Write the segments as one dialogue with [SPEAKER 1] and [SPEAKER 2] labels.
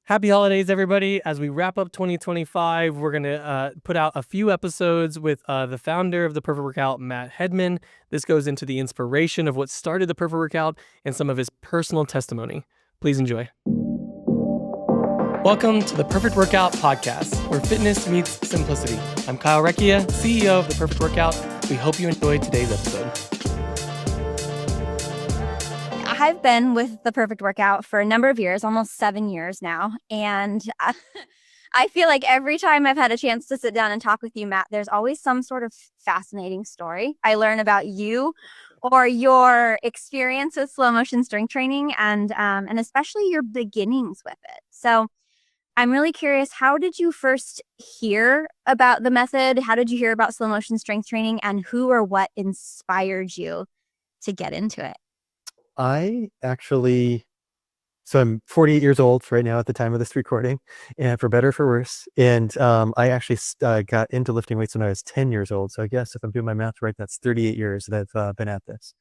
[SPEAKER 1] Happy holidays, everybody. As we wrap up 2025, we're going to put out a few episodes with the founder of The Perfect Workout, Matt Hedman. This goes into the inspiration of what started The Perfect Workout and some of his personal testimony. Please enjoy. Welcome to The Perfect Workout Podcast, where fitness meets simplicity. I'm Kyle Recchia, CEO of The Perfect Workout. We hope you enjoyed today's episode.
[SPEAKER 2] I've been with The Perfect Workout for a number of years, almost 7 years now. And I feel like every time I've had a chance to sit down and talk with you, Matt, there's always some sort of fascinating story I learn about you or your experience with slow motion strength training and especially your beginnings with it. So I'm really curious, how did you first hear about the method? How did you hear about slow motion strength training, and who or what inspired you to get into it?
[SPEAKER 3] I'm 48 years old right now at the time of this recording, and for better or for worse. And I actually got into lifting weights when I was 10 years old. So I guess if I'm doing my math right, that's 38 years that I've been at this.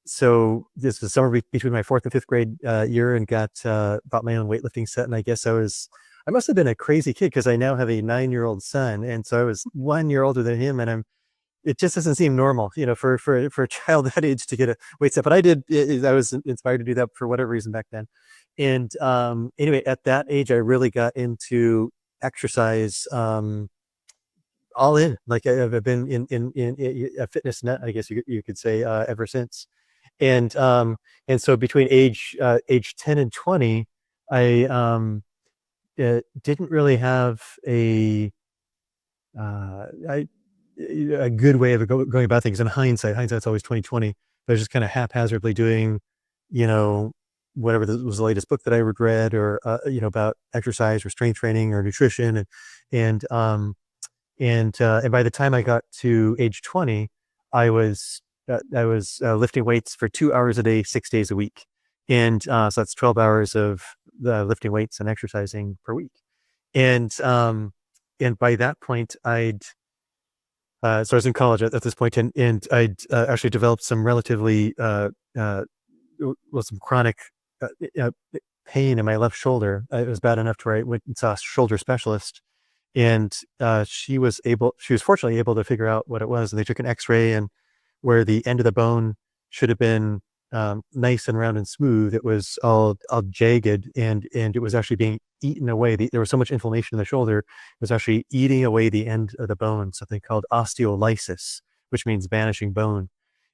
[SPEAKER 3] So this was summer between my fourth and fifth grade year, and bought my own weightlifting set. And I guess I must have been a crazy kid because I now have a 9-year-old son. And so I was 1 year older than him, and it just doesn't seem normal, for a child that age to get a weight set. But I was inspired to do that for whatever reason back then. And anyway, at that age, I really got into exercise all in. Like I've been in a fitness nut, I guess you could say, ever since. And so between age 10 and 20, I didn't really have a good way of going about things. In hindsight's always 2020. But I was just kind of haphazardly doing, whatever was the latest book that I read, or about exercise or strength training or nutrition, and by the time I got to age 20, I was lifting weights for 2 hours a day, 6 days a week, and so that's 12 hours of lifting weights and exercising per week, and by that point so I was in college at this point, and I'd actually developed some relatively, some chronic pain in my left shoulder. It was bad enough to where I went and saw a shoulder specialist, and she was fortunately able to figure out what it was. And they took an X-ray, and where the end of the bone should have been nice and round and smooth, it was all jagged, and it was actually being eaten away. There was so much inflammation in the shoulder, it was actually eating away the end of the bone, something called osteolysis, which means vanishing bone.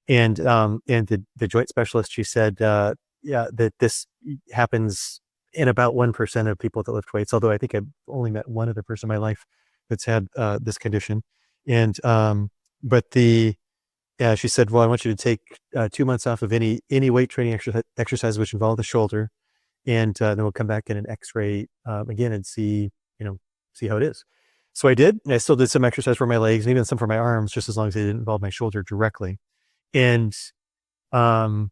[SPEAKER 3] And the joint specialist, she said, that this happens in about 1% of people that lift weights, although I think I've only met one other person in my life that's had this condition. And she said, well, I want you to take 2 months off of any weight training exercise which involve the shoulder, and then we'll come back in an X-ray again and see how it is. So I did, and I still did some exercise for my legs and even some for my arms, just as long as they didn't involve my shoulder directly. And so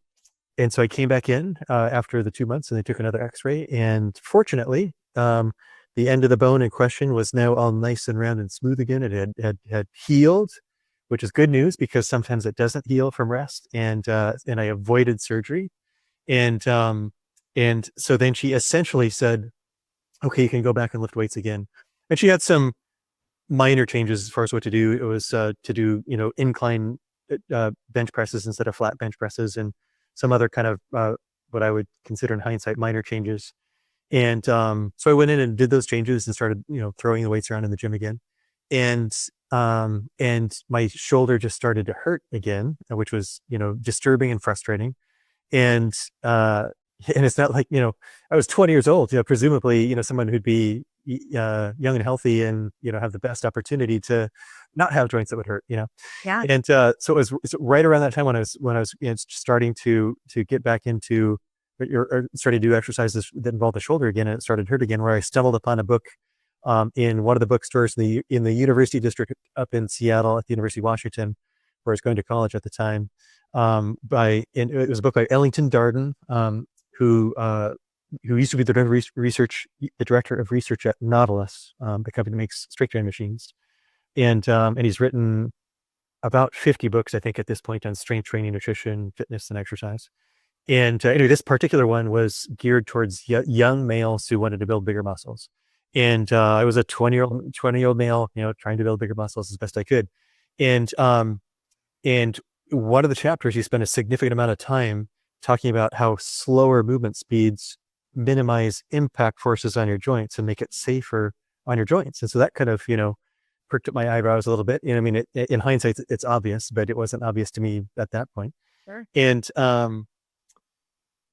[SPEAKER 3] I came back in after the 2 months, and they took another X-ray, and fortunately, the end of the bone in question was now all nice and round and smooth again. It had healed, which is good news because sometimes it doesn't heal from rest, and I avoided surgery. And so then she essentially said, okay, you can go back and lift weights again. And she had some minor changes as far as what to do. It was to do, incline bench presses instead of flat bench presses, and some other kind of what I would consider in hindsight minor changes. And so I went in and did those changes and started, throwing the weights around in the gym again. And my shoulder just started to hurt again, which was, disturbing and frustrating. And it's not like, I was 20 years old, presumably, someone who'd be young and healthy and, have the best opportunity to not have joints that would hurt,
[SPEAKER 2] Yeah.
[SPEAKER 3] And so it's right around that time when I was starting to get back into, or started to do exercises that involved the shoulder again, and it started to hurt again, where I stumbled upon a book in one of the bookstores in the University District up in Seattle at the University of Washington, where I was going to college at the time. It was a book by Ellington Darden, who used to be the director of research at Nautilus, the company that makes strength training machines, and he's written about 50 books, I think, at this point, on strength training, nutrition, fitness, and exercise. And anyway, this particular one was geared towards young males who wanted to build bigger muscles. And I was a 20-year-old male, trying to build bigger muscles as best I could. And and one of the chapters, you spend a significant amount of time talking about how slower movement speeds minimize impact forces on your joints and make it safer on your joints. And so that kind of, perked up my eyebrows a little bit. I mean, in hindsight, it's obvious, but it wasn't obvious to me at that point.
[SPEAKER 2] Sure.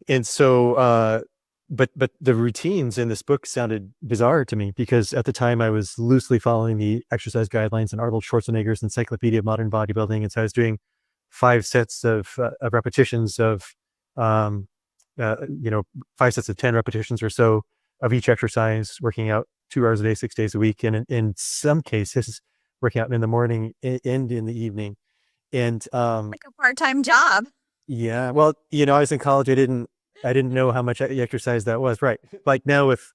[SPEAKER 3] And so, but the routines in this book sounded bizarre to me, because at the time I was loosely following the exercise guidelines in Arnold Schwarzenegger's Encyclopedia of Modern Bodybuilding. And so I was doing 5 sets of repetitions of, 5 sets of 10 repetitions or so of each exercise, working out 2 hours a day, 6 days a week. And in some cases, working out in the morning and in the evening. And,
[SPEAKER 2] Like a part-time job.
[SPEAKER 3] yeah, well, I was in college. I didn't know how much exercise that was. Right. Like now, with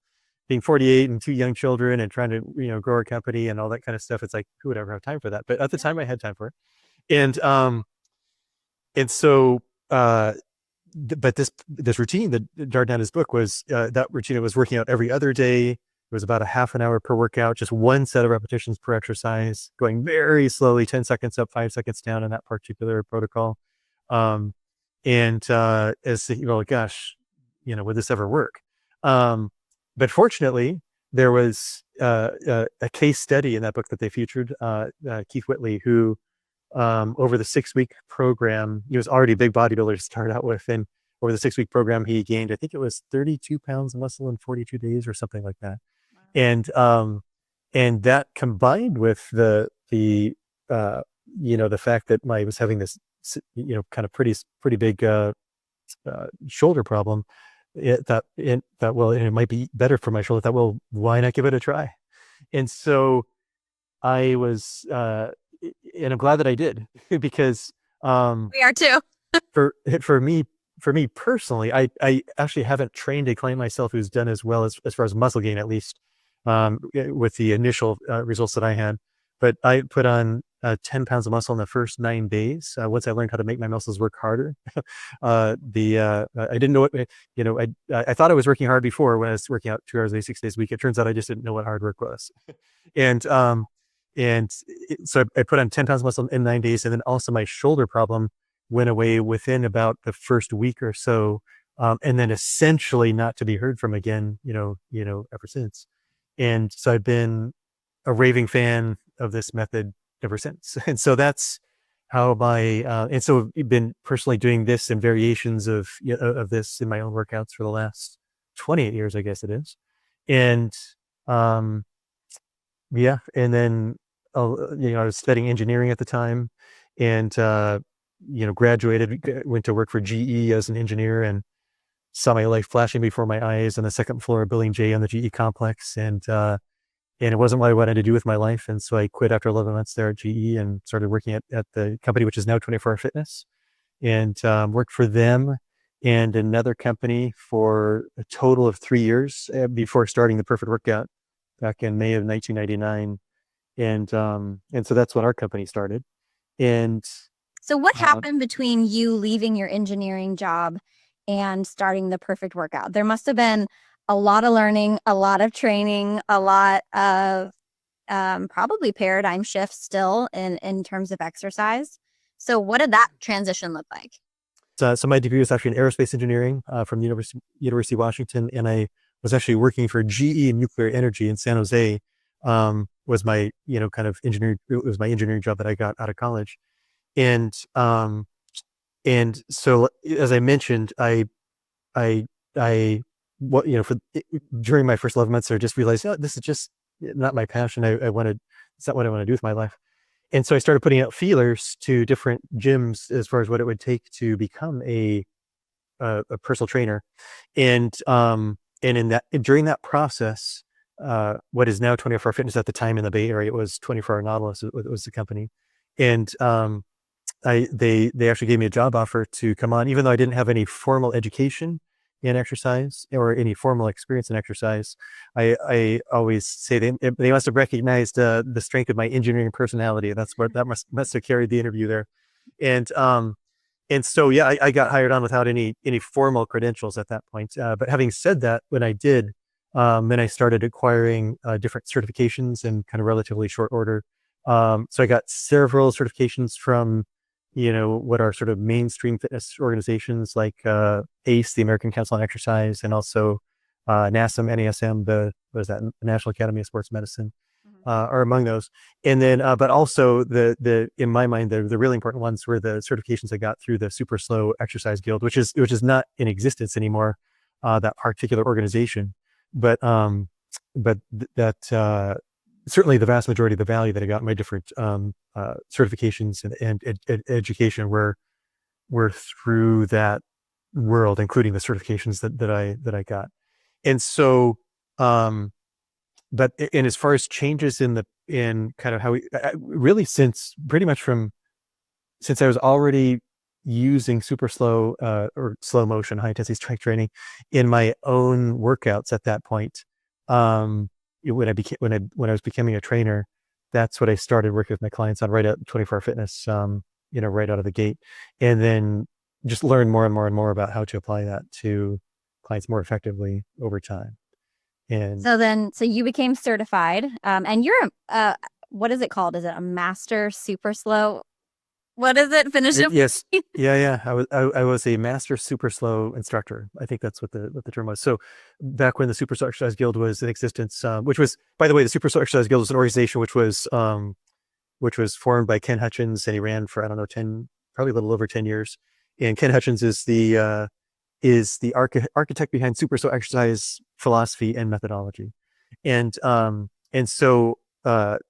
[SPEAKER 3] being 48 and 2 young children and trying to, grow our company and all that kind of stuff, it's like, who would ever have time for that? But at the time I had time for it. And so, but this routine that jarred down his book was, that routine. It was working out every other day. It was about a half an hour per workout, just 1 set of repetitions per exercise, going very slowly, 10 seconds up, 5 seconds down in that particular protocol. Gosh, would this ever work? But fortunately, there was a case study in that book that they featured, Keith Whitley, who, over the 6-week program, he was already a big bodybuilder to start out with. And over the 6-week program, he gained, I think it was 32 pounds of muscle in 42 days or something like that. Wow. And that combined with the fact that I was having this, kind of pretty big shoulder problem, it might be better for my shoulder. Why not give it a try? And so I was, and I'm glad that I did, because
[SPEAKER 2] we are too.
[SPEAKER 3] for me personally, I actually haven't trained a client myself who's done as well as far as muscle gain, at least, with the initial results that I had. But I put on 10 pounds of muscle in the first 9 days. Once I learned how to make my muscles work harder, I didn't know what, I thought I was working hard before when I was working out 2 hours a day, 6 days a week. It turns out I just didn't know what hard work was. So I put on 10 pounds of muscle in 9 days. And then also my shoulder problem went away within about the first week or so. And then essentially not to be heard from again, ever since. And so I've been a raving fan of this method ever since. And so that's how and so I've been personally doing this and variations of this in my own workouts for the last 28 years, I guess it is. And, yeah. And then, I was studying engineering at the time, and, graduated, went to work for GE as an engineer, and saw my life flashing before my eyes on the second floor of Building J on the GE complex. And it wasn't what I wanted to do with my life. And so I quit after 11 months there at GE and started working at the company, which is now 24 Hour Fitness, and worked for them and another company for a total of 3 years before starting the Perfect Workout back in May of 1999. And so that's when our company started. And
[SPEAKER 2] so what happened between you leaving your engineering job and starting the Perfect Workout? There must have been a lot of learning, a lot of training, a lot of probably paradigm shifts still in terms of exercise. So what did that transition look like?
[SPEAKER 3] So my degree was actually in aerospace engineering from the University of Washington, and I was actually working for GE Nuclear Energy in San Jose. Was my kind of engineering. It was my engineering job that I got out of college, and so as I mentioned, during my first 11 months, I just realized, this is just not my passion. It's not what I want to do with my life. And so I started putting out feelers to different gyms as far as what it would take to become a personal trainer. And during that process, what is now 24 Hour Fitness, at the time in the Bay Area, it was 24 Hour Nautilus was the company. And they actually gave me a job offer to come on, even though I didn't have any formal education in exercise or any formal experience in exercise. I always say they must have recognized the strength of my engineering personality. That must have carried the interview there. And And so, yeah, I got hired on without any formal credentials at that point. But having said that, when I did, then I started acquiring different certifications in kind of relatively short order. So I got several certifications from, what are sort of mainstream fitness organizations like ACE, the American Council on Exercise, and also NASM, NASM, the National Academy of Sports Medicine, are among those. And then, but also in my mind, the really important ones were the certifications I got through the SuperSlow Exercise Guild, which is not in existence anymore, that particular organization. But that certainly the vast majority of the value that I got in my different certifications and education were through that world, including the certifications that I got. And so, but and as far as changes in kind of how we really since I was already using SuperSlow or slow motion high intensity strength training in my own workouts at that point, when I was becoming a trainer, that's what I started working with my clients on right at 24 Fitness, right out of the gate, and then just learn more and more and more about how to apply that to clients more effectively over time. And
[SPEAKER 2] so you became certified, and you're what is it called? Is it a master SuperSlow? What is it? Finish it.
[SPEAKER 3] Yes. Yeah. I was a master SuperSlow instructor. I think that's what the term was. So back when the SuperSlow Exercise Guild was in existence, which was, by the way, the SuperSlow Exercise Guild was an organization which was formed by Ken Hutchins, and he ran for, I don't know, probably a little over 10 years. And Ken Hutchins is the architect behind SuperSlow exercise philosophy and methodology. And so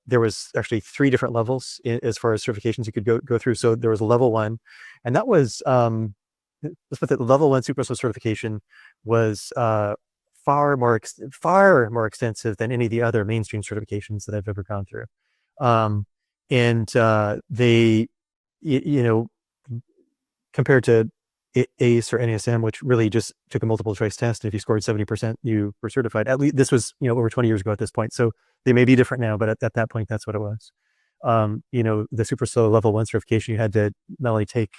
[SPEAKER 3] there was actually 3 different levels as far as certifications you could go through. So there was a level 1, and that was let's put the level 1 SuperSlow certification was far more extensive than any of the other mainstream certifications that I've ever gone through. They, compared to ACE or NASM, which really just took a multiple choice test, and if you scored 70%, you were certified. At least this was, over 20 years ago at this point. So they may be different now, but at that point, that's what it was. The SuperSlow level 1 certification, you had to not only take,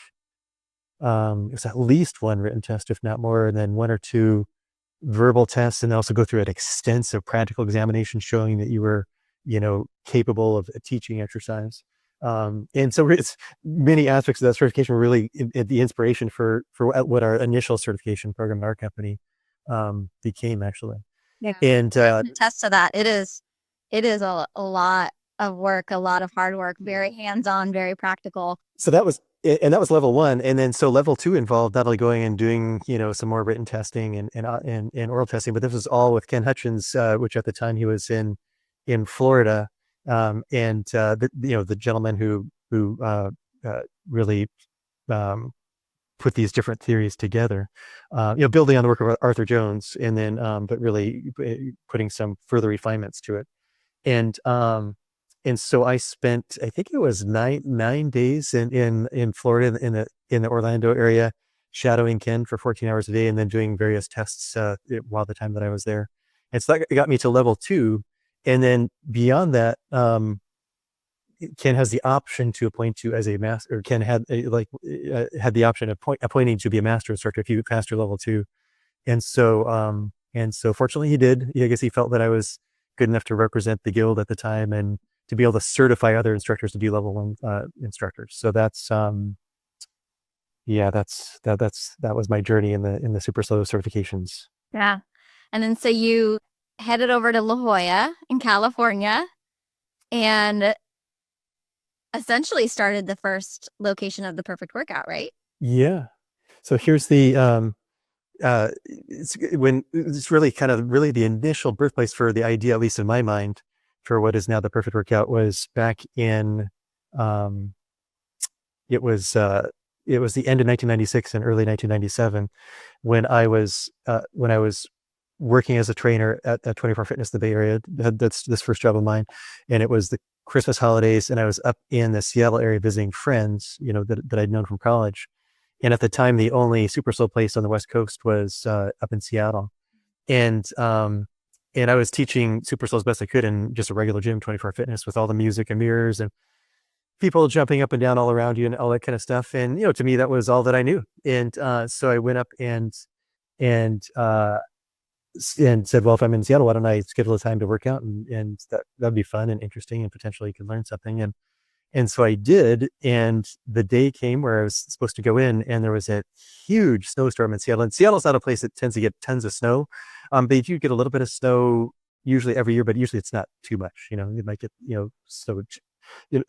[SPEAKER 3] it was at least 1 written test, if not more, and then 1 or 2 verbal tests, and also go through an extensive practical examination showing that you were, capable of teaching exercise. And so it's many aspects of that certification were really the inspiration for what our initial certification program at our company became, actually.
[SPEAKER 2] Yeah.
[SPEAKER 3] And
[SPEAKER 2] attest to that. It is a lot of work, a lot of hard work, very hands-on, very practical.
[SPEAKER 3] So that was level 1. And then so level 2 involved not only going and doing, some more written testing and oral testing, but this was all with Ken Hutchins, which at the time he was in Florida. The gentleman who really put these different theories together, building on the work of Arthur Jones, and then but really putting some further refinements to it. And so I spent, I think it was 9 days in Florida, in the Orlando area, shadowing Ken for 14 hours a day, and then doing various tests while the time that I was there. And so that got me to level 2. And then beyond that, Ken has the option to appoint you as a master, or Ken had the option of appointing to be a master instructor if you passed your level 2. And so fortunately he did. I guess he felt that I was good enough to represent the guild at the time and to be able to certify other instructors to be level 1 instructors. So that was my journey in the SuperSlow certifications.
[SPEAKER 2] Yeah. And then so you headed over to La Jolla in California and essentially started the first location of the Perfect Workout, right?
[SPEAKER 3] Yeah. So here's the it's really kind of the initial birthplace for the idea, at least in my mind, for what is now the Perfect Workout, was back in it was the end of 1996 and early 1997 when I was working as a trainer at 24 Fitness in the Bay Area. That's this first job of mine, and it was the Christmas holidays, and I was up in the Seattle area visiting friends, that I'd known from college. And at the time, the only SuperSlow place on the West Coast was up in Seattle, and I was teaching SuperSlow as best I could in just a regular gym, 24 Fitness, with all the music and mirrors and people jumping up and down all around you and all that kind of stuff. And, to me, that was all that I knew. And so I went up and said, well, if I'm in Seattle, why don't I schedule a time to work out? And that'd be fun and interesting and potentially you could learn something. And so I did. And the day came where I was supposed to go in, and there was a huge snowstorm in Seattle. And Seattle's not a place that tends to get tons of snow. They do get a little bit of snow usually every year, but usually it's not too much. You might get, snow 2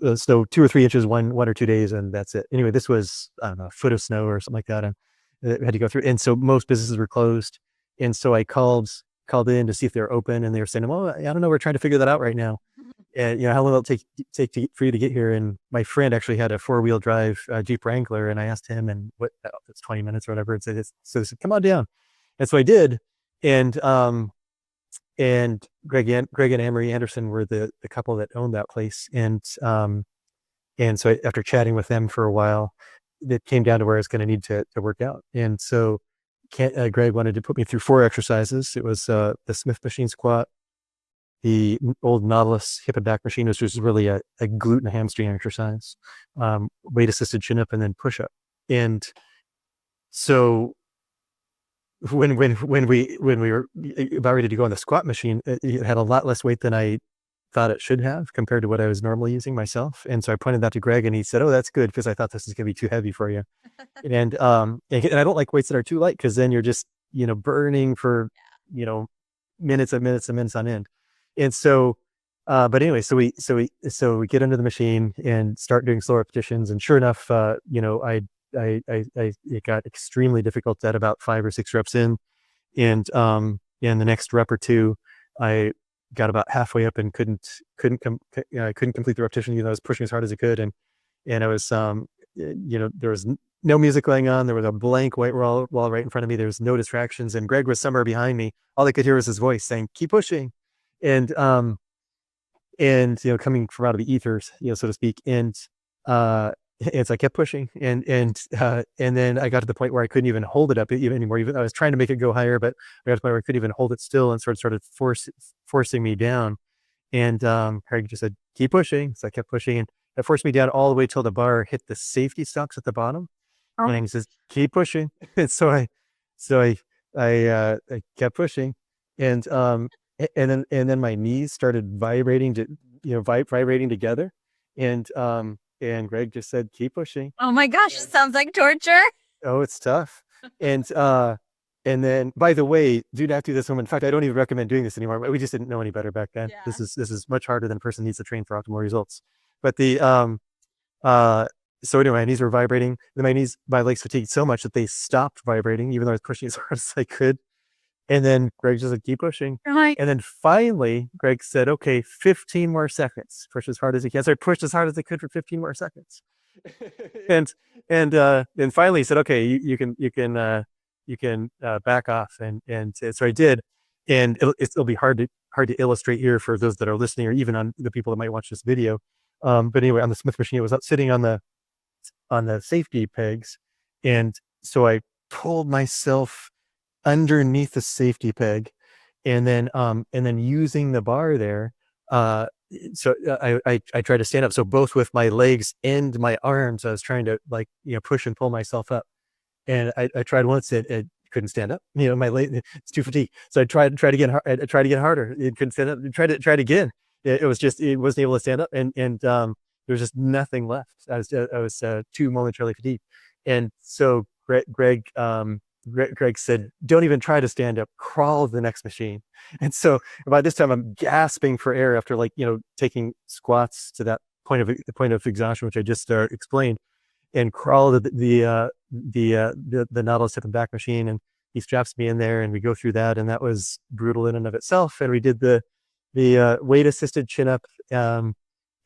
[SPEAKER 3] or 3 inches, one or 2 days, and that's it. Anyway, this was, I don't know, a foot of snow or something like that. And I had to go through. And so most businesses were closed. And so I called in to see if they were open, and they were saying, well, I don't know. We're trying to figure that out right now. And, how long will it take for you to get here? And my friend actually had a 4-wheel drive Jeep Wrangler. And I asked him, and it's 20 minutes or whatever. So they said, come on down. And so I did. And Greg and Anne-Marie Anderson were the couple that owned that place. And so after chatting with them for a while, it came down to where I was going to need to work out. And so Greg wanted to put me through 4 exercises. It was the Smith machine squat, the old Nautilus hip and back machine, which was really a glute and hamstring exercise, weight assisted chin up, and then push up. And so when we were about ready to go on the squat machine, it had a lot less weight than I thought it should have compared to what I was normally using myself. And so I pointed that to Greg, and he said, oh, that's good, because I thought this is going to be too heavy for you. And I don't like weights that are too light, because then you're just, burning for, minutes and minutes and minutes on end. And so, but anyway, so we get under the machine and start doing slow repetitions. And sure enough, it got extremely difficult at about 5 or 6 reps in. And in the next rep or two, I got about halfway up and couldn't complete the repetition. I was pushing as hard as I could. And I was, there was no music going on. There was a blank white wall right in front of me. There was no distractions. And Greg was somewhere behind me. All I could hear was his voice saying, keep pushing. And coming from out of the ethers, so to speak. And so I kept pushing, and then I got to the point where I couldn't even hold it up anymore. Even I was trying to make it go higher, but I got to the point where I couldn't even hold it still, and started forcing me down. And Craig just said, keep pushing. So I kept pushing, and it forced me down all the way till the bar hit the safety stocks at the bottom. Oh. And he says, keep pushing. And so I kept pushing, and then my knees started vibrating vibrating together. And Greg just said, keep pushing.
[SPEAKER 2] Oh my gosh, sounds like torture.
[SPEAKER 3] Oh, it's tough. And then, by the way, do not do this. In fact, I don't even recommend doing this anymore. We just didn't know any better back then. Yeah. This is much harder than a person needs to train for optimal results. But so anyway, my knees were vibrating. Then my legs fatigued so much that they stopped vibrating, even though I was pushing as hard as I could. And then Greg just said, keep pushing. Right. And then finally, Greg said, okay, 15 more seconds. Push as hard as you can. So I pushed as hard as I could for 15 more seconds. and then finally he said, okay, you can back off. And so I did. And it'll be hard to illustrate here for those that are listening, or even on the people that might watch this video. But anyway, on the Smith machine, it was sitting on the safety pegs. And so I pulled myself underneath the safety peg, and then using the bar there, so I tried to stand up. So both with my legs and my arms, I was trying to push and pull myself up. And I tried once, it couldn't stand up. My leg, it's too fatigued. So I tried again. I tried to get harder. It couldn't stand up. Tried again. It wasn't able to stand up, and there was just nothing left. I was too momentarily fatigued. And so Greg said, don't even try to stand up, crawl to the next machine. And so by this time I'm gasping for air after taking squats to that point of exhaustion, which I just explained, and crawl to the Nautilus hip and back machine. And he straps me in there, and we go through that. And that was brutal in and of itself. And we did the weight assisted chin up, and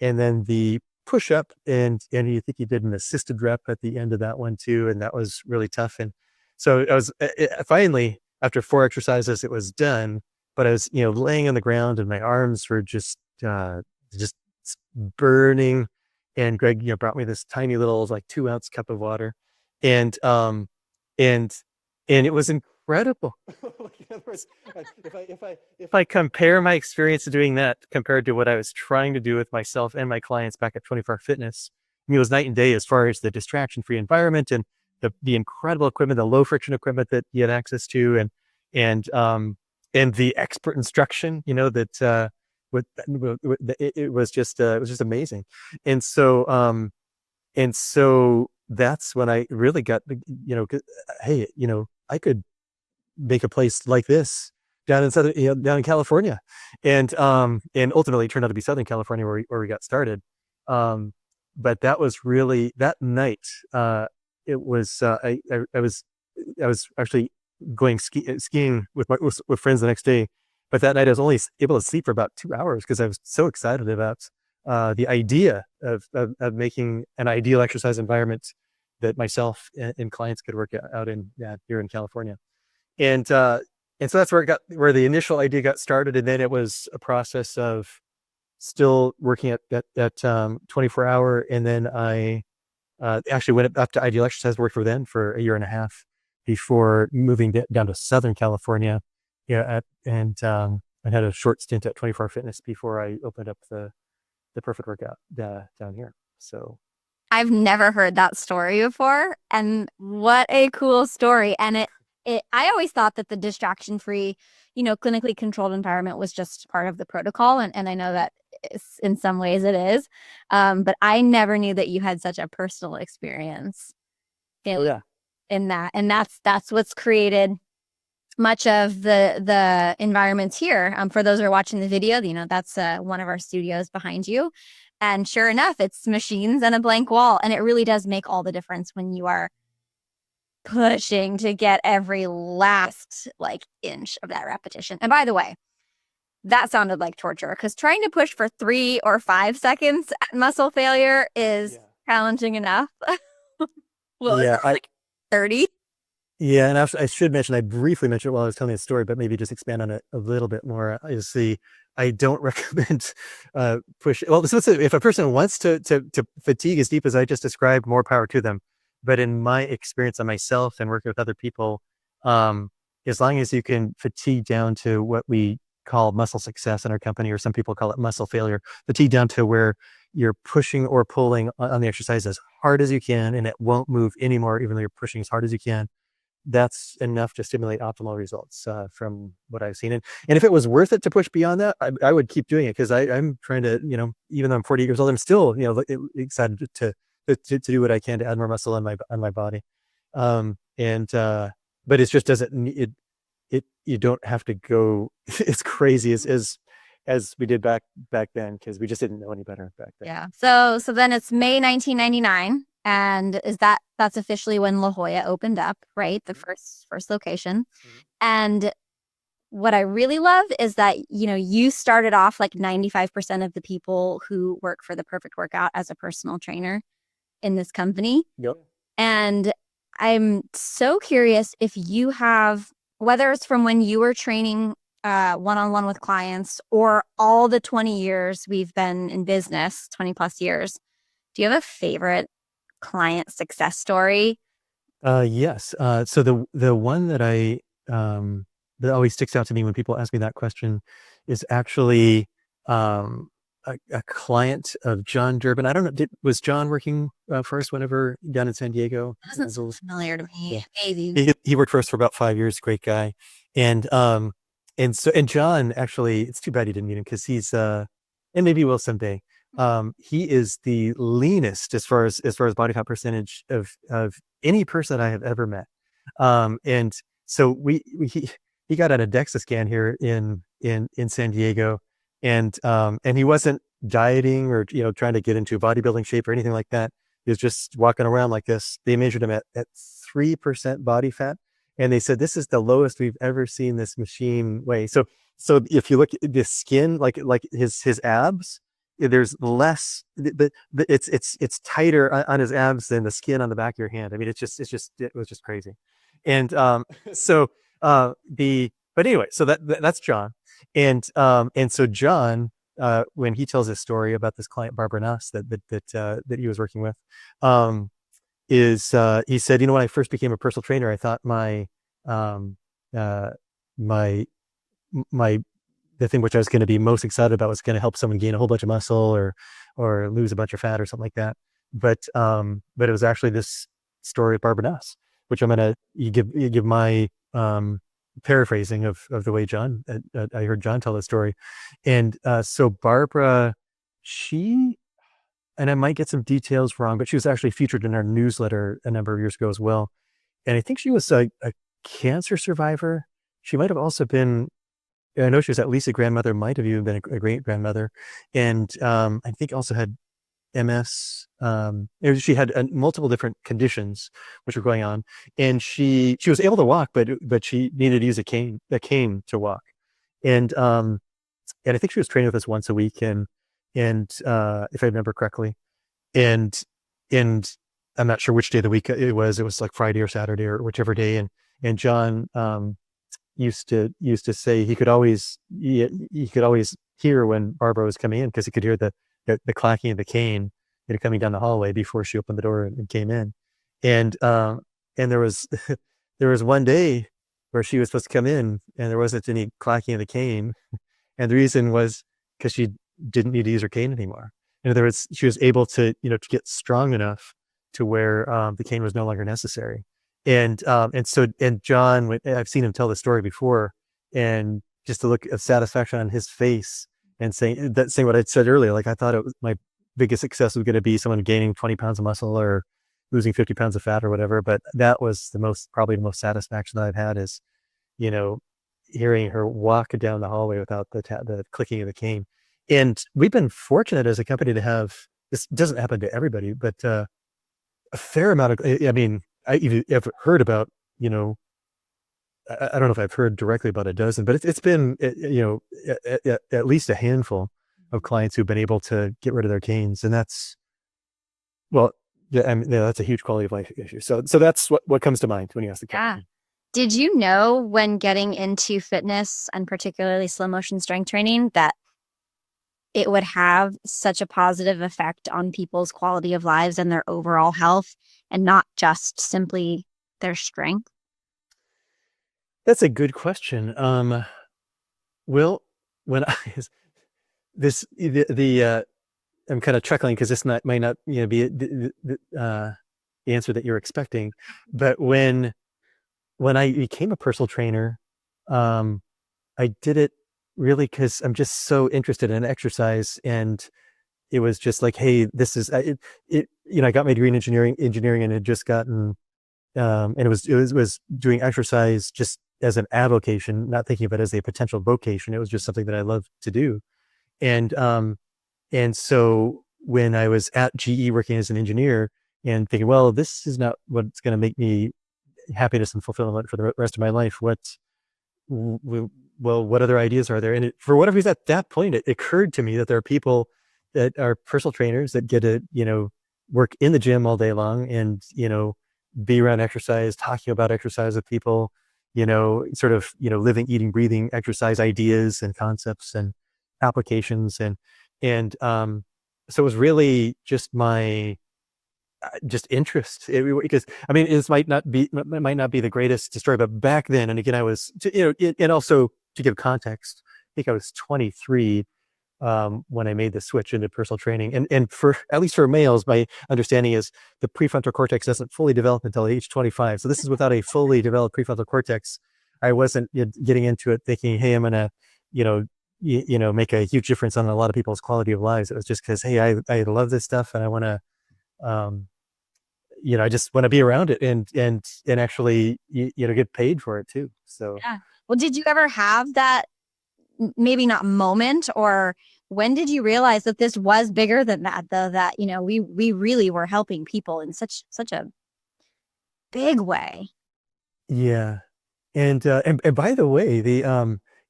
[SPEAKER 3] then the push up, and you think he did an assisted rep at the end of that one too. And that was really tough. And so I was finally, after 4 exercises, it was done, but I was, laying on the ground, and my arms were just burning. And Greg, brought me this tiny little 2-ounce cup of water, and it was incredible. In other words, if I compare my experience of doing that compared to what I was trying to do with myself and my clients back at 24 Fitness, I mean, it was night and day as far as the distraction-free environment and the incredible equipment, the low friction equipment that you had access to, and the expert instruction, that it was just amazing. And so that's when I really got, hey, I could make a place like this down in California, and ultimately it turned out to be Southern California where we got started. But that was really that night. It was I was actually going skiing with friends the next day, but that night I was only able to sleep for about 2 hours because I was so excited about the idea of making an ideal exercise environment that myself and clients could work out in here in California. And so that's where the initial idea got started. And then it was a process of still working at 24-hour. And then I actually went up to Ideal Exercise, worked for them for a year and a half before moving down to Southern California. And had a short stint at 24 Fitness before I opened up the Perfect Workout down here. So
[SPEAKER 2] I've never heard that story before, and what a cool story. And I always thought that the distraction-free, clinically controlled environment was just part of the protocol, and I know that in some ways it is, but I never knew that you had such a personal experience in that, and that's what's created much of the environments here. For those who are watching the video, that's one of our studios behind you. And sure enough, it's machines and a blank wall. And it really does make all the difference when you are pushing to get every last inch of that repetition. And by the way, that sounded like torture, because trying to push for 3 or 5 seconds at muscle failure is challenging enough. Well,
[SPEAKER 3] yeah,
[SPEAKER 2] like 30.
[SPEAKER 3] Yeah, and I should mention, I briefly mentioned it while I was telling the story, but maybe just expand on it a little bit more. I don't recommend push. Well, if a person wants to fatigue as deep as I just described, more power to them. But in my experience on myself and working with other people, as long as you can fatigue down to what we call muscle success in our company, or some people call it muscle failure, fatigue down to where you're pushing or pulling on the exercise as hard as you can, and it won't move anymore, even though you're pushing as hard as you can. That's enough to stimulate optimal results from what I've seen. And if it was worth it to push beyond that, I would keep doing it, because I'm trying to, even though I'm 40 years old, I'm still, excited to do what I can to add more muscle on my body. But it just doesn't, you don't have to go as crazy as we did back then, because we just didn't know any better back then.
[SPEAKER 2] Yeah. So then it's May 1999. And that's officially when La Jolla opened up, right? The first location. Mm-hmm. And what I really love is that, you started off like 95% of the people who work for the Perfect Workout as a personal trainer in this company.
[SPEAKER 3] Yep.
[SPEAKER 2] And I'm so curious if you have, whether it's from when you were training one-on-one with clients, or all the 20 years we've been in business, 20 plus years, do you have a favorite client success story?
[SPEAKER 3] Yes. So the one that that always sticks out to me when people ask me that question is actually a client of John Durbin. I don't know, was John working first whenever down in San Diego?
[SPEAKER 2] Doesn't sound familiar to me. Yeah. Maybe.
[SPEAKER 3] He worked for us for about 5 years. Great guy. And John, actually, it's too bad he didn't meet him, because he's and maybe he will someday. He is the leanest as far as body fat percentage of any person I have ever met. And so he got on a DEXA scan here in San Diego, and he wasn't dieting or trying to get into bodybuilding shape or anything like that. He was just walking around like this. They measured him at 3% body fat, and they said, this is the lowest we've ever seen this machine weigh. So if you look at the skin, like his abs, there's less, it's tighter on his abs than the skin on the back of your hand. I mean, it was just crazy. And but anyway, so that's John. And so John, when he tells his story about this client, Barbara Nuss, that he was working with, he said, when I first became a personal trainer, I thought my uh, my my the thing which I was going to be most excited about was going to help someone gain a whole bunch of muscle or lose a bunch of fat or something like that. But it was actually this story of Barbara Nuss, which I'm gonna you give my paraphrasing of the way John I heard John tell the story, and so Barbara, she and I might get some details wrong, but she was actually featured in our newsletter a number of years ago as well, and I think she was a cancer survivor. She might have also been. I know she was at least a grandmother, might have even been a great grandmother, and I think also had MS. She had multiple different conditions which were going on, and she was able to walk, but she needed to use a cane to walk, and I think she was training with us once a week, and if I remember correctly, and and I'm not sure which day of the week it was. It was like Friday or Saturday or whichever day, and John used to say he could always hear when Barbara was coming in because he could hear the clacking of the cane, coming down the hallway before she opened the door and came in. And there was there was one day where she was supposed to come in and there wasn't any clacking of the cane, and the reason was because she didn't need to use her cane anymore. In other words, she was able to to get strong enough to where the cane was no longer necessary. And John, I've seen him tell the story before, and just the look of satisfaction on his face, and saying what I said earlier, like I thought my biggest success was going to be someone gaining 20 pounds of muscle or losing 50 pounds of fat or whatever, but that was probably the most satisfaction that I've had is, hearing her walk down the hallway without the clicking of the cane. And we've been fortunate as a company to have this. Doesn't happen to everybody, but a fair amount of. I mean, I've heard about, I don't know if I've heard directly about a dozen, but it's been, at least a handful of clients who've been able to get rid of their canes. And that's, well, yeah, I mean, that's a huge quality of life issue. So that's what comes to mind when you ask the question.
[SPEAKER 2] Yeah. Did you know when getting into fitness and particularly slow motion strength training that it would have such a positive effect on people's quality of lives and their overall health and not just simply their strength?
[SPEAKER 3] That's a good question. Well, when I'm kind of chuckling because this might not, be the answer that you're expecting, but when I became a personal trainer, I did it really because I'm just so interested in exercise, and it was just like, hey, this is I got my degree in engineering, and had just gotten, and it was doing exercise just as an avocation, not thinking of it as a potential vocation. It was just something that I loved to do, and so when I was at GE working as an engineer and thinking, well, this is not what's going to make me happiness and fulfillment for the rest of my life. What other ideas are there? And for whatever reason, at that point, it occurred to me that there are people that are personal trainers that get to, work in the gym all day long and, be around exercise, talking about exercise with people, sort of, living, eating, breathing exercise ideas and concepts and applications. And so it was really just my just interest, because I mean, this might not be the greatest story, but back then, and again, I was, and also to give context, I think I was 23 when I made the switch into personal training, and for at least for males, my understanding is the prefrontal cortex doesn't fully develop until age 25. So this is without a fully developed prefrontal cortex. I wasn't getting into it thinking, hey, I'm gonna, make a huge difference on a lot of people's quality of lives. It was just because, hey, I love this stuff and I want to. I just want to be around it and actually, get paid for it too. So,
[SPEAKER 2] Yeah. Well, did you ever have that, maybe not moment, or when did you realize that this was bigger than that, though, that, we really were helping people in such a big way?
[SPEAKER 3] yeah. And by the way,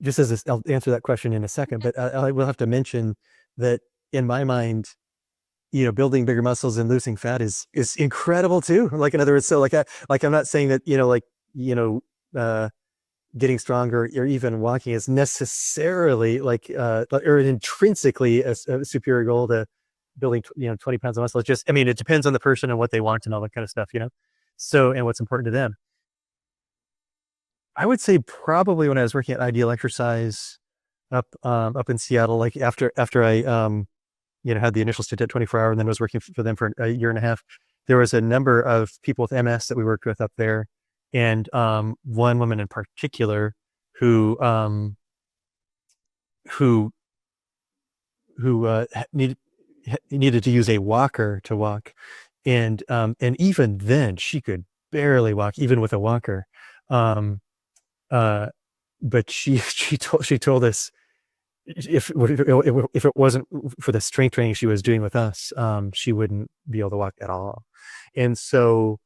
[SPEAKER 3] just I'll answer that question in a second, but I will have to mention that in my mind, building bigger muscles and losing fat is incredible too. Like, in other words, so I'm not saying that, getting stronger or even walking is necessarily or intrinsically a superior goal to building, 20 pounds of muscle. It's just, I mean, it depends on the person and what they want and all that kind of stuff, so, and what's important to them. I would say probably when I was working at Ideal Exercise up in Seattle, like after I had the initial stint at 24 Hour and then was working for them for a year and a half. There was a number of people with MS that we worked with up there, and one woman in particular who who needed to use a walker to walk, and even then she could barely walk even with a walker. Um, but she told us if it wasn't for the strength training she was doing with us, she wouldn't be able to walk at all. And so,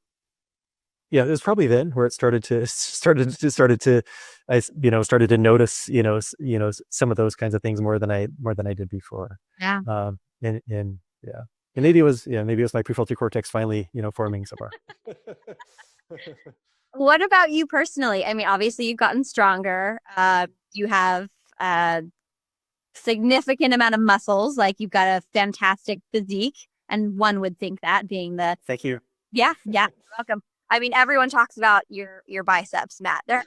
[SPEAKER 3] yeah, it was probably then where it started to started to notice, some of those kinds of things more than I did before.
[SPEAKER 2] Yeah.
[SPEAKER 3] And yeah, and maybe it was my prefrontal cortex finally, forming somewhere.
[SPEAKER 2] What about you personally? I mean, obviously you've gotten stronger. You have a significant amount of muscles. Like you've got a fantastic physique, and one would think that being the
[SPEAKER 3] Thank you.
[SPEAKER 2] yeah, you're welcome. I mean, everyone talks about your biceps, Matt. They're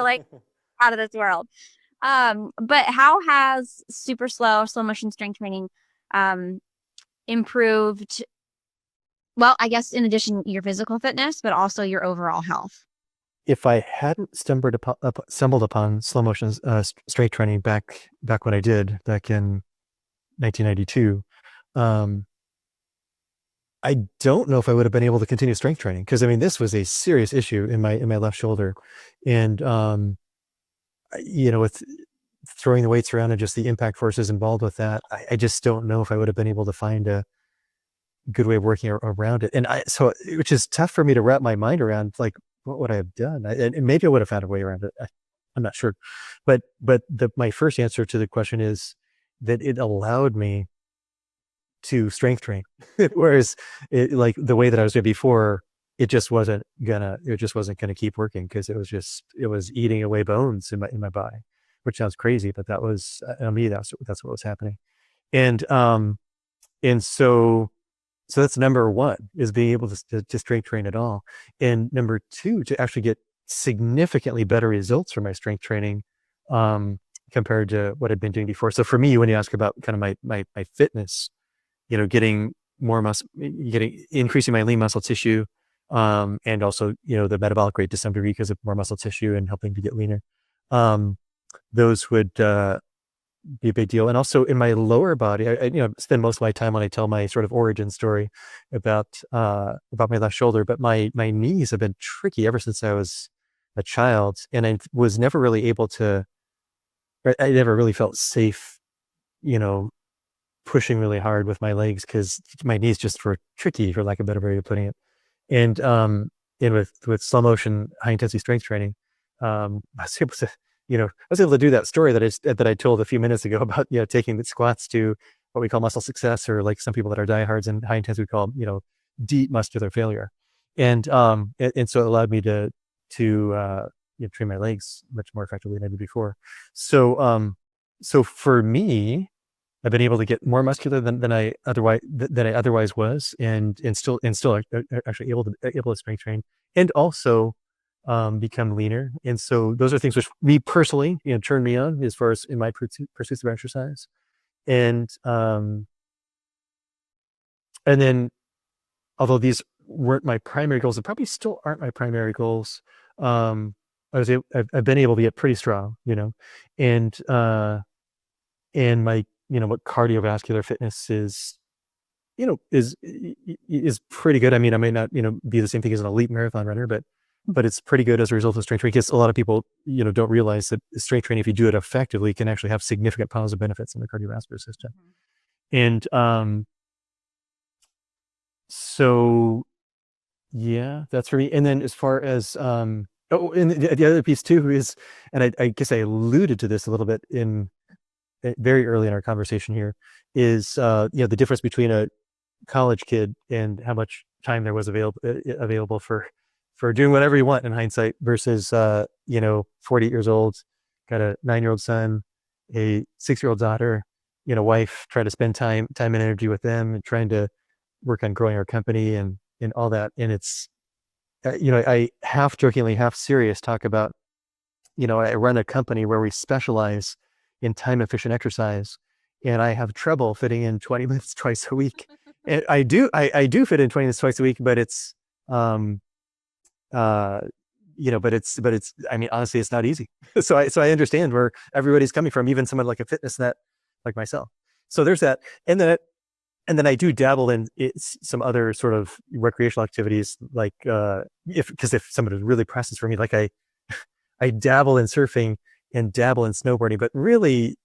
[SPEAKER 2] like out of this world. But how has slow motion strength training improved? Well, I guess in addition your physical fitness, but also your overall health.
[SPEAKER 3] If I hadn't stumbled upon slow motion strength training back when I did back in 1992, I don't know if I would have been able to continue strength training, because I mean this was a serious issue in my left shoulder, and with throwing the weights around and just the impact forces involved with that, I just don't know if I would have been able to find a good way of working around it. And which is tough for me to wrap my mind around, like what would I have done? And maybe I would have found a way around it. I'm not sure, but my first answer to the question is that it allowed me to strength train, whereas like the way that I was doing before, it just wasn't gonna keep working, because it was eating away bones in my body, which sounds crazy, but that was me. That's what was happening. And so that's number one, is being able to strength train at all. And number two, to actually get significantly better results from my strength training, compared to what I'd been doing before. So for me, when you ask about kind of my fitness, getting more increasing my lean muscle tissue, and also, the metabolic rate to some degree because of more muscle tissue and helping to get leaner. Those would be a big deal. And also in my lower body, I spend most of my time when I tell my sort of origin story about my left shoulder, but my knees have been tricky ever since I was a child, and I was never really able to. I never really felt safe, pushing really hard with my legs, because my knees just were tricky, for lack of a better way of putting it. And with slow motion high intensity strength training, I was able to do that story that I told a few minutes ago about taking the squats to what we call muscle success, or like some people that are diehards in high intensity call deep muscular failure, and so it allowed me to train my legs much more effectively than I did before. So for me, I've been able to get more muscular than I otherwise was, and still actually able to strength train, and also become leaner. And so those are things which me personally, turn me on as far as in my pursuits of exercise. And then, although these weren't my primary goals, and probably still aren't my primary goals, I've been able to get pretty strong, and my what cardiovascular fitness is pretty good. I mean, I may not be the same thing as an elite marathon runner, but it's pretty good as a result of strength training, because a lot of people don't realize that strength training, if you do it effectively, can actually have significant positive benefits in the cardiovascular system. And so yeah, that's for me. And then as far as and the other piece too is, and I guess I alluded to this a little bit very early in our conversation here, is the difference between a college kid and how much time there was available for doing whatever you want in hindsight, versus 48 years old, got a 9-year-old son, a 6-year-old daughter, wife, try to spend time and energy with them, and trying to work on growing our company and all that. And it's I half jokingly, half serious talk about, I run a company where we specialize in time efficient exercise, and I have trouble fitting in 20 minutes twice a week. And I do fit in 20 minutes twice a week, but it's, um, uh, I mean, honestly, it's not easy. So I understand where everybody's coming from, even someone like a fitness nut like myself. So there's that. And then I do dabble in some other sort of recreational activities, like, because if someone really presses for me, like I dabble in surfing and dabble in snowboarding, but really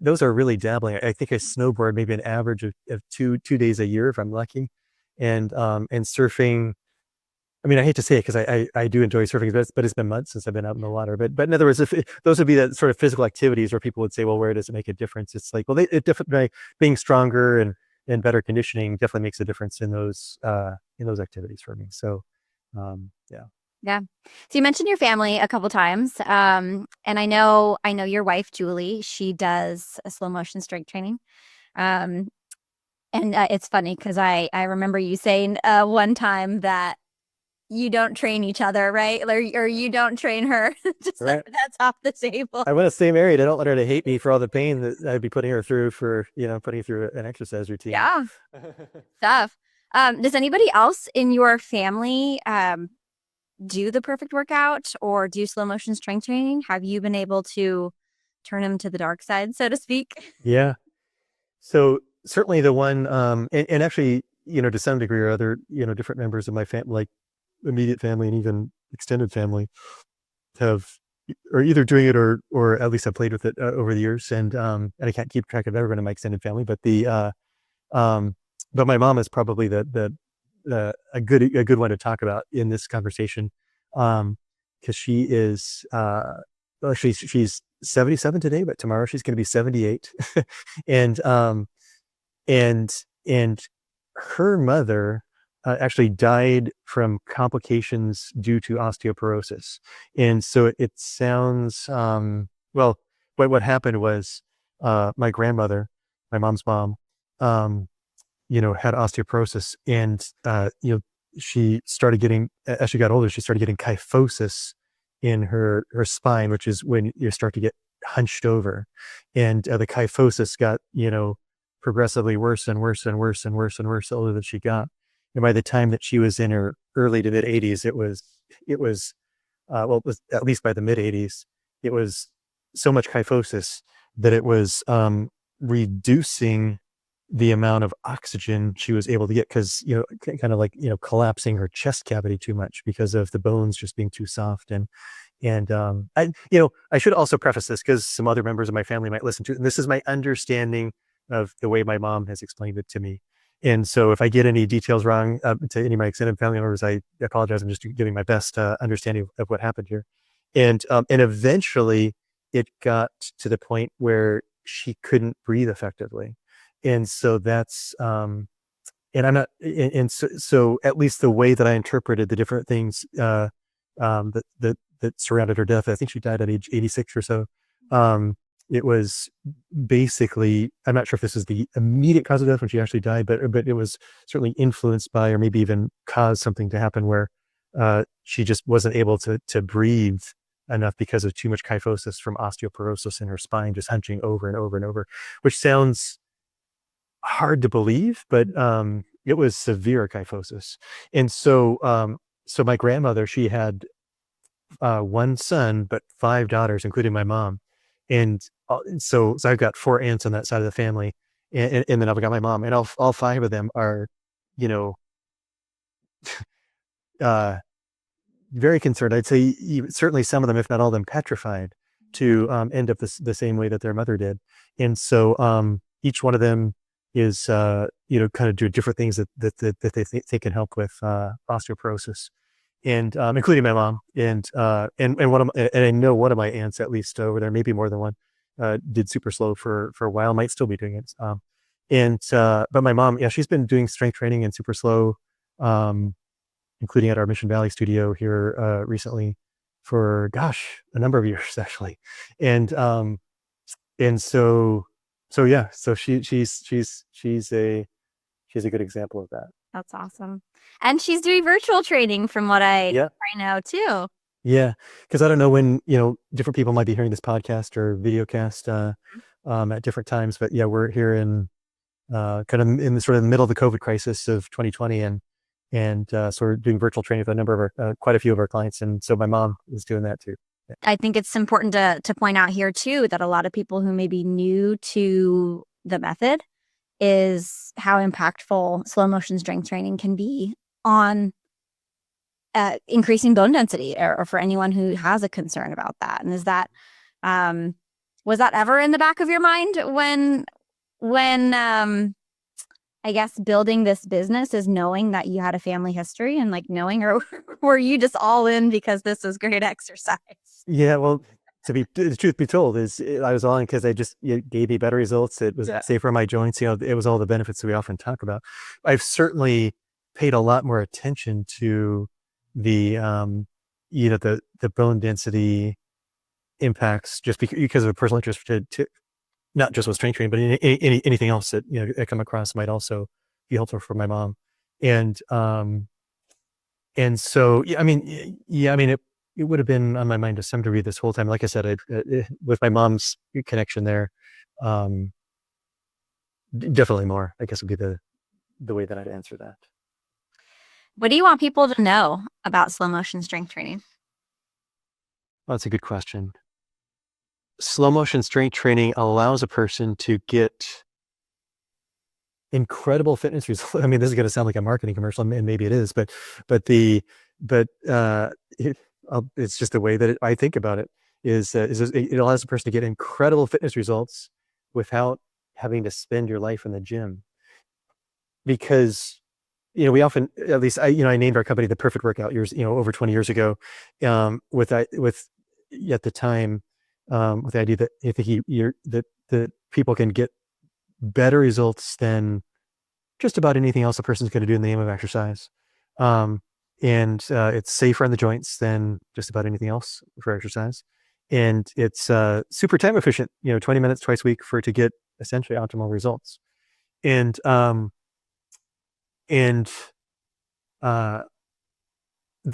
[SPEAKER 3] those are really dabbling. I think I snowboard maybe an average of two days a year if I'm lucky. And surfing, I mean, I hate to say it because I do enjoy surfing, but it's been months since I've been out in the water. But in other words, those would be the sort of physical activities where people would say, well, where does it make a difference? It's like, well, it definitely, being stronger and better conditioning definitely makes a difference in those activities for me. So, yeah.
[SPEAKER 2] Yeah. So you mentioned your family a couple times. And I know your wife, Julie, she does a slow motion strength training. And it's funny because I remember you saying one time that you don't train each other, right? Or you don't train her. Just
[SPEAKER 3] Right.
[SPEAKER 2] that's off the table.
[SPEAKER 3] I want to stay married. I don't want her to hate me for all the pain that I'd be putting her through for, putting her through an exercise routine.
[SPEAKER 2] Yeah. Stuff. Does anybody else in your family do the perfect workout or do slow motion strength training? Have you been able to turn them to the dark side, so to speak?
[SPEAKER 3] Yeah. So certainly the one, and actually, to some degree or other, different members of my family, like immediate family and even extended family, have or either doing it or at least have played with it over the years. And I can't keep track of everyone in my extended family, but but my mom is probably a good one to talk about in this conversation, because she is, well, she's 77 today, but tomorrow she's going to be 78. and and and her mother actually died from complications due to osteoporosis. And so it sounds, well, what happened was, my grandmother, my mom's mom, um, had osteoporosis, and she started getting, as she got older, she started getting kyphosis in her spine, which is when you start to get hunched over. And the kyphosis got, progressively worse and worse and worse and worse and worse the older that she got. And by the time that she was in her early to mid 80s, well, it was, at least by the mid 80s, it was so much kyphosis that it was reducing the amount of oxygen she was able to get, because, kind of like, collapsing her chest cavity too much because of the bones just being too soft. I should also preface this because some other members of my family might listen to it. And this is my understanding of the way my mom has explained it to me. And so if I get any details wrong to any of my extended family members, I apologize. I'm just giving my best understanding of what happened here. And eventually it got to the point where she couldn't breathe effectively. And so that's, and I'm not, and so at least the way that I interpreted the different things that surrounded her death, I think she died at age 86 or so. It was basically, I'm not sure if this is the immediate cause of death when she actually died, but it was certainly influenced by, or maybe even caused something to happen where she just wasn't able to breathe enough because of too much kyphosis from osteoporosis in her spine, just hunching over and over and over, which sounds hard to believe, but it was severe kyphosis. And so my grandmother, she had one son, but 5 daughters, including my mom. And so I've got 4 aunts on that side of the family. And then I've got my mom, and all 5 of them are, uh, very concerned. I'd say certainly some of them, if not all of them, petrified to end up the same way that their mother did. And so each one of them is, kind of doing different things that they think they can help with osteoporosis. And including my mom, and one of my, and I know one of my aunts, at least over there, maybe more than one, did SuperSlow for a while, might still be doing it. But my mom, yeah, she's been doing strength training and SuperSlow, including at our Mission Valley studio here recently for, gosh, a number of years actually. And so yeah, so she's a good example of that.
[SPEAKER 2] That's awesome. And she's doing virtual training from what I know too.
[SPEAKER 3] Yeah. Cause I don't know when, different people might be hearing this podcast or video cast, at different times, but yeah, we're here in, kind of in the sort of middle of the COVID crisis of 2020 and so we're doing virtual training with a number of our, quite a few of our clients. And so my mom is doing that too. Yeah.
[SPEAKER 2] I think it's important to point out here too, that a lot of people who may be new to the method is how impactful slow motion strength training can be on increasing bone density or for anyone who has a concern about that. And is that, was that ever in the back of your mind when I guess building this business, is knowing that you had a family history and like knowing, or were you just all in because this was great exercise?
[SPEAKER 3] Yeah. Well, the truth be told is I was all in because it gave me better results. It was safer on my joints. It was all the benefits that we often talk about. I've certainly paid a lot more attention to the, the bone density impacts just because of a personal interest to not just with strength training, but anything else that, I come across might also be helpful for my mom. And so, it would have been on my mind to some degree this whole time. Like I said, with my mom's connection there, definitely more, I guess would be the way that I'd answer that.
[SPEAKER 2] What do you want people to know about slow motion strength training?
[SPEAKER 3] Well, that's a good question. Slow motion strength training allows a person to get incredible fitness results. I mean, this is going to sound like a marketing commercial, and maybe it is, but it's just the way that I think about it. It allows a person to get incredible fitness results without having to spend your life in the gym. Because we often, at least I named our company The Perfect Workout over 20 years ago, with at the time, with the idea that I think that people can get better results than just about anything else a person's going to do in the name of exercise. And it's safer on the joints than just about anything else for exercise. And it's super time efficient, 20 minutes twice a week to get essentially optimal results. And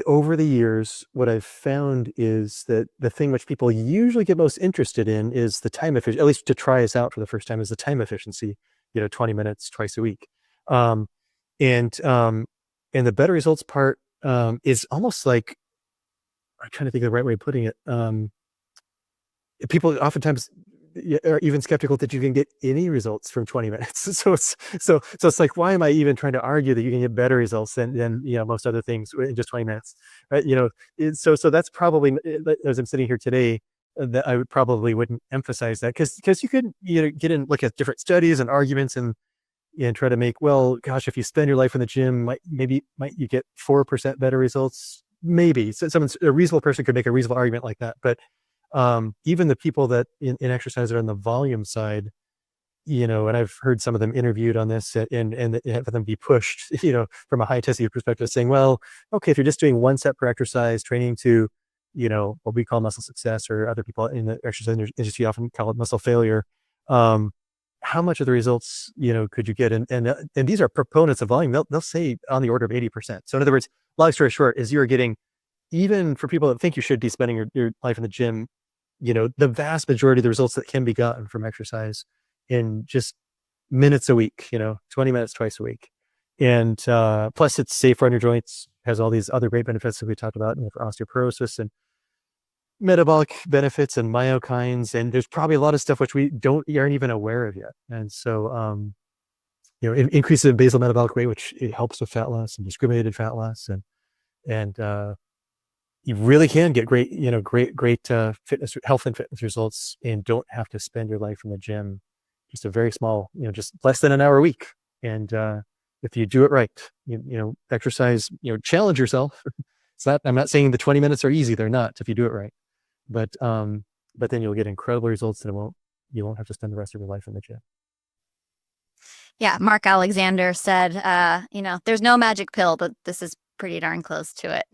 [SPEAKER 3] over the years, what I've found is that the thing which people usually get most interested in is the time efficiency, at least to try us out for the first time, is the time efficiency, 20 minutes twice a week. And the better results part is almost like, I'm trying to think of the right way of putting it. People oftentimes are even skeptical that you can get any results from 20 minutes. So it's like, why am I even trying to argue that you can get better results than most other things in just 20 minutes, right? So that's probably, as I'm sitting here today, that I wouldn't emphasize that because you could get in, look at different studies and arguments and try to make, well, gosh, if you spend your life in the gym, might you get 4% better results? Maybe. So a reasonable person could make a reasonable argument like that, but even the people that in exercise are on the volume side, and I've heard some of them interviewed on this and have them be pushed, from a high intensity perspective, saying, well, okay, if you're just doing one set per exercise, training to, what we call muscle success, or other people in the exercise industry often call it muscle failure. How much of the results, could you get? And these are proponents of volume. They'll say on the order of 80%. So in other words, long story short, is you're getting, even for people that think you should be spending your life in the gym, the vast majority of the results that can be gotten from exercise in just minutes a week, 20 minutes twice a week. And plus it's safer on your joints, has all these other great benefits that we talked about, for osteoporosis and metabolic benefits and myokines. And there's probably a lot of stuff which we aren't even aware of yet. And so, increases in basal metabolic rate, which it helps with fat loss and discriminated fat loss. And you really can get great health and fitness results and don't have to spend your life in the gym. Just a very small, just less than an hour a week. And if you do it right, exercise, challenge yourself. I'm not saying the 20 minutes are easy. They're not, if you do it right. But then you'll get incredible results and you won't have to spend the rest of your life in the gym.
[SPEAKER 2] Yeah. Mark Alexander said, there's no magic pill, but this is pretty darn close to it.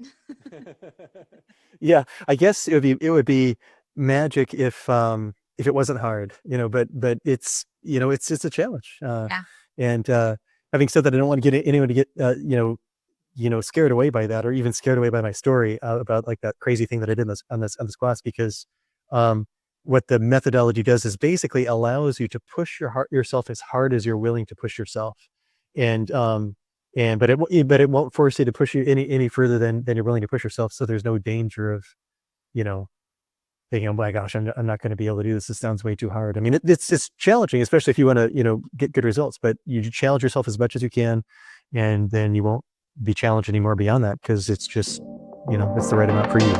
[SPEAKER 3] Yeah, I guess it would be magic if it wasn't hard, but it's it's a challenge.
[SPEAKER 2] Yeah.
[SPEAKER 3] And having said that, I don't want to get anyone to get, scared away by that, or even scared away by my story about like that crazy thing that I did on the squats, because what the methodology does is basically allows you to push yourself as hard as you're willing to push yourself. But it won't force you to push you any further than you're willing to push yourself. So there's no danger of, thinking, oh my gosh, I'm not going to be able to do this. This sounds way too hard. I mean, it's challenging, especially if you want to, get good results, but you challenge yourself as much as you can, and then you won't be challenged anymore beyond that, because it's just, it's the right amount for you.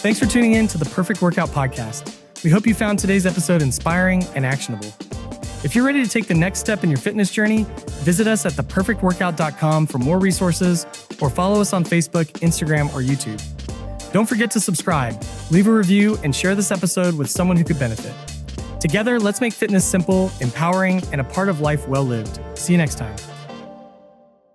[SPEAKER 1] Thanks for tuning in to the Perfect Workout Podcast. We hope you found today's episode inspiring and actionable. If you're ready to take the next step in your fitness journey, visit us at theperfectworkout.com for more resources, or follow us on Facebook, Instagram, or YouTube. Don't forget to subscribe, leave a review, and share this episode with someone who could benefit. Together, let's make fitness simple, empowering, and a part of life well lived. See you next time.